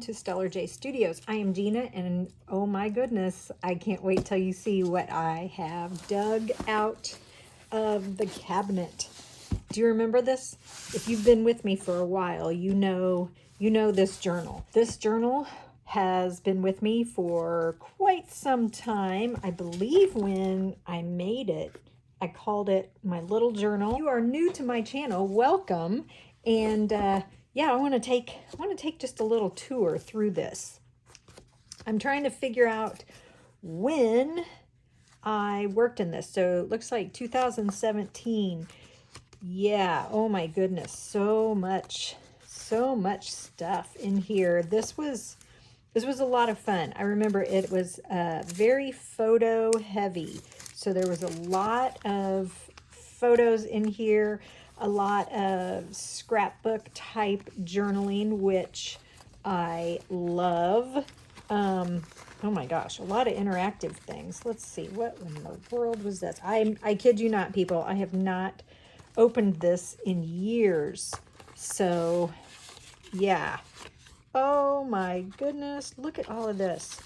to Stellar J Studios. I am Gina, and oh my goodness, I can't wait till you see what I have dug out of the cabinet. Do you remember this? If you've been with me for a while, you know this journal. This journal has been with me for quite some time. I believe when I made it, I called it my little journal. If you are new to my channel, welcome. And yeah, I want to take just a little tour through this. I'm trying to figure out when I worked in this. So it looks like 2017. Yeah, oh my goodness, so much stuff in here. This was a lot of fun. I remember it was very photo heavy. So there was a lot of photos in here, a lot of scrapbook type journaling, which I love. Oh my gosh, a lot of interactive things. Let's see, what in the world was this? I kid you not, people, I have not opened this in years. So yeah. Oh my goodness, look at all of this.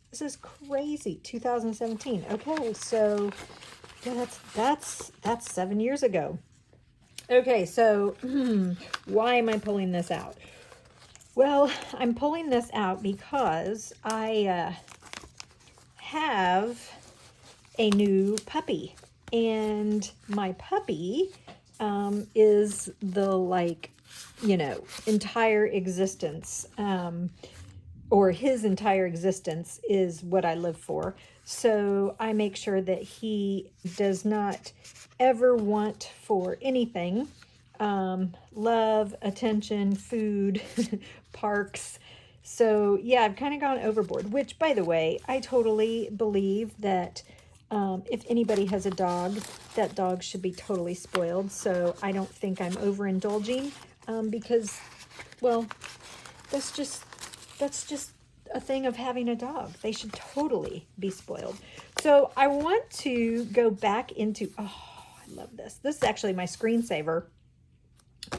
This is crazy. 2017. Okay, so yeah, that's 7 years ago. Okay, so why am I pulling this out? Well, I'm pulling this out because I have a new puppy, and my puppy is the entire existence, or his entire existence is what I live for. So I make sure that he does not ever want for anything. Love, attention, food, parks. So yeah, I've kind of gone overboard, which, by the way, I totally believe that if anybody has a dog, that dog should be totally spoiled. So I don't think I'm overindulging, because, well, that's just a thing of having a dog. They should totally be spoiled. So I want to go back into, oh, I love this. This is actually my screensaver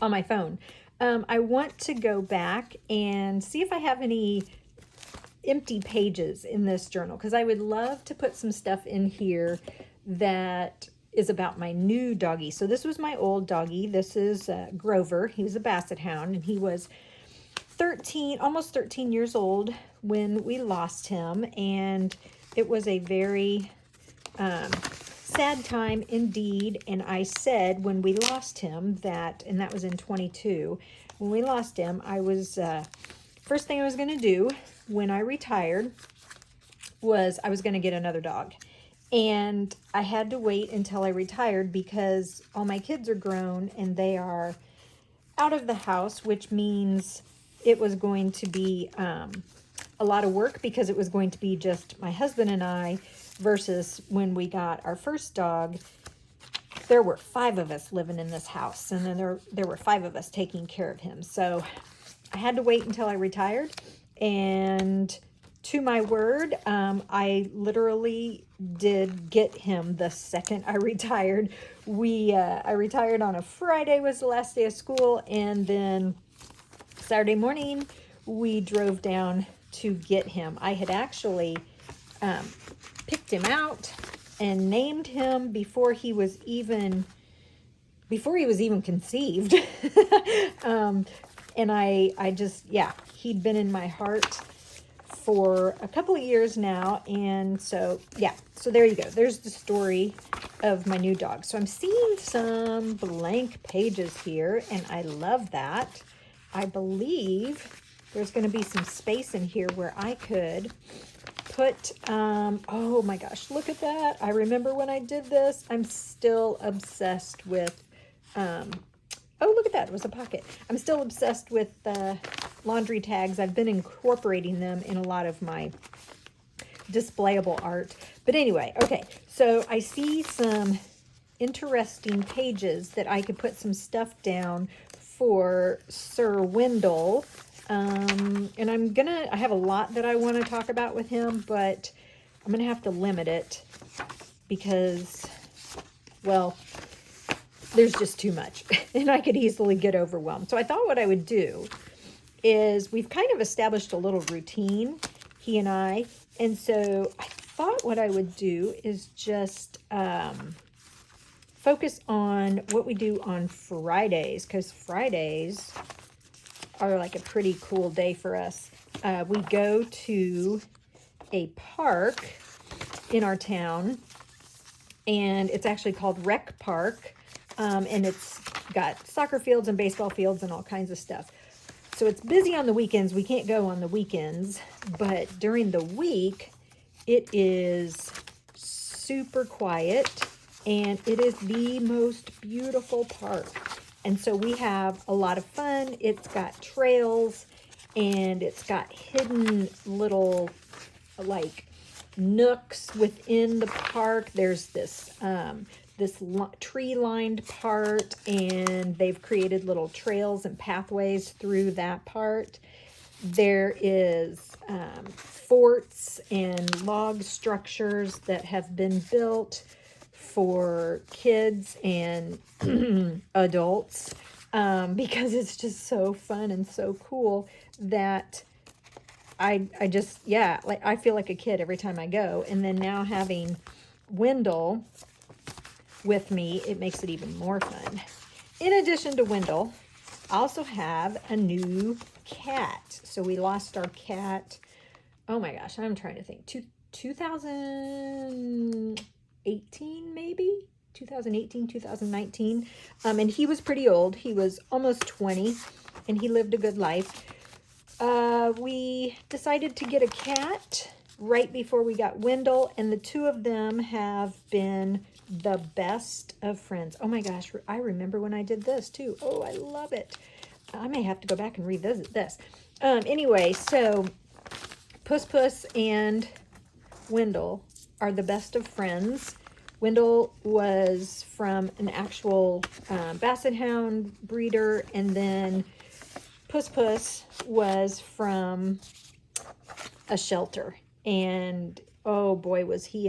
on my phone. I want to go back and see if I have any empty pages in this journal, because I would love to put some stuff in here that is about my new doggy. So this was my old doggy. This is Grover. He was a Basset Hound, and he was 13, almost 13 years old when we lost him, and it was a very sad time indeed. And I said when we lost him that, and that was in 22, when we lost him, I was first thing I was going to do when I retired was I was going to get another dog. And I had to wait until I retired because all my kids are grown and they are out of the house, which means it was going to be a lot of work, because it was going to be just my husband and I, versus when we got our first dog, there were 5 of us living in this house, and then there were 5 of us taking care of him. So I had to wait until I retired, and to my word, I literally did get him the second I retired. I retired on a Friday, was the last day of school, and then Saturday morning we drove down to get him. I had actually picked him out and named him before he was even conceived. And I just, yeah, he'd been in my heart for a couple of years now. And so, yeah, so there you go. There's the story of my new dog. So I'm seeing some blank pages here, and I love that. I believe there's going to be some space in here where I could put, oh my gosh, look at that. I remember when I did this. I'm still obsessed with, oh, look at that. It was a pocket. I'm still obsessed with laundry tags. I've been incorporating them in a lot of my displayable art. But anyway, okay. So I see some interesting pages that I could put some stuff down for Sir Wendell. And I have a lot that I want to talk about with him, but I'm going to have to limit it because, well, there's just too much and I could easily get overwhelmed. So I thought what I would do is we've kind of established a little routine, he and I. And so I thought what I would do is just focus on what we do on Fridays, because Fridays are like a pretty cool day for us. We go to a park in our town, and it's actually called Rec Park, and it's got soccer fields and baseball fields and all kinds of stuff. So it's busy on the weekends. We can't go on the weekends, but during the week, it is super quiet, and it is the most beautiful park. And so we have a lot of fun. It's got trails, and it's got hidden little, like, nooks within the park. There's this tree-lined part, and they've created little trails and pathways through that part. There is forts and log structures that have been built for kids and adults, because it's just so fun and so cool that I just, yeah, like I feel like a kid every time I go. And then now having Wendell with me, it makes it even more fun. In addition to Wendell, I also have a new cat. So we lost our cat, oh my gosh, I'm trying to think, 2018 maybe? 2018, 2019. And he was pretty old. He was almost 20, and he lived a good life. We decided to get a cat right before we got Wendell, and the two of them have been the best of friends. Oh my gosh, I remember when I did this too. Oh, I love it. I may have to go back and revisit this. Anyway, so Puss and Wendell are the best of friends. Wendell was from an actual Basset Hound breeder, and then Puss was from a shelter. And oh boy, was he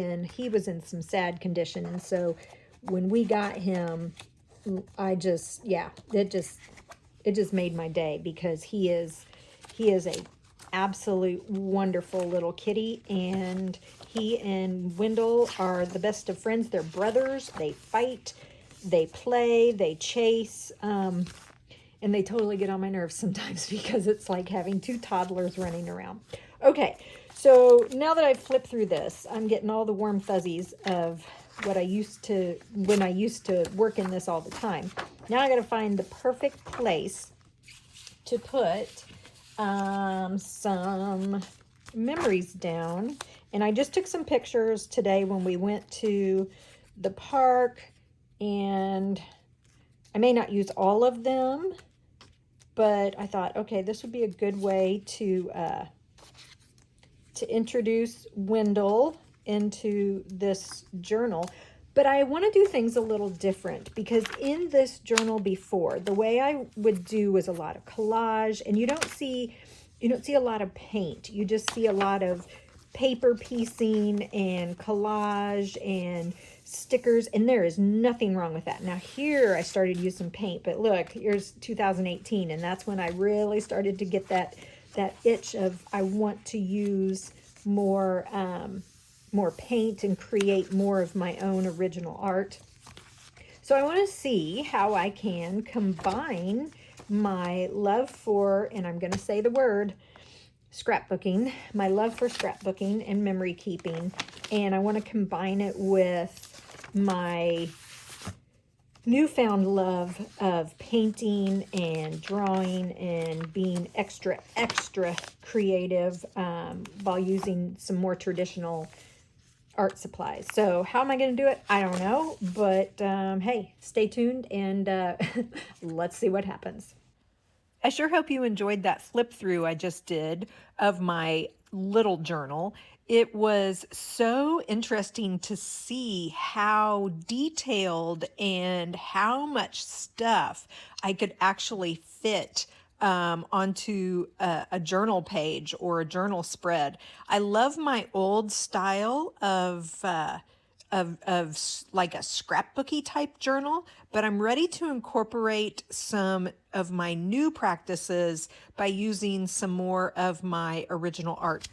was in some sad condition. And so when we got him, it just made my day, because he is a absolute wonderful little kitty, and he and Wendell are the best of friends. They're brothers. They fight, they play, they chase, and they totally get on my nerves sometimes, because it's like having two toddlers running around. Okay, so now that I've flipped through this, I'm getting all the warm fuzzies of what I used to, when I used to work in this all the time. Now I got to find the perfect place to put some memories down. And I just took some pictures today when we went to the park, and I may not use all of them, but I thought, okay, this would be a good way to introduce Wendell into this journal. But I want to do things a little different, because in this journal before, the way I would do was a lot of collage, and you don't see a lot of paint. You just see a lot of paper piecing and collage and stickers, and there is nothing wrong with that. Now here I started using paint, but look, here's 2018, and that's when I really started to get that itch of, I want to use more paint and create more of my own original art. So I want to see how I can combine my love for, and I'm going to say the word, scrapbooking, my love for scrapbooking and memory keeping, and I want to combine it with my newfound love of painting and drawing and being extra creative while using some more traditional art supplies. So how am I going to do it? I don't know, but hey, stay tuned, and let's see what happens. I sure hope you enjoyed that flip through I just did of my little journal. It was so interesting to see how detailed and how much stuff I could actually fit onto a journal page or a journal spread. I love my old style of like a scrapbooky type journal, but I'm ready to incorporate some of my new practices by using some more of my original art.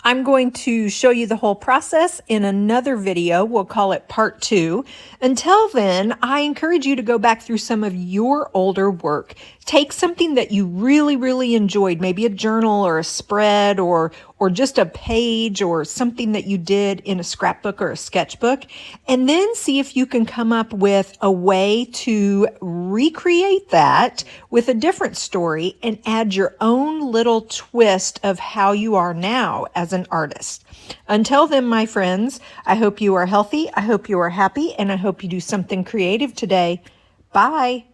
I'm going to show you the whole process in another video. We'll call it part 2. Until then, I encourage you to go back through some of your older work. Take something that you really, really enjoyed, maybe a journal or a spread or just a page or something that you did in a scrapbook or a sketchbook, and then see if you can come up with a way to recreate that with a different story and add your own little twist of how you are now as an artist. Until then, my friends, I hope you are healthy, I hope you are happy, and I hope you do something creative today. Bye.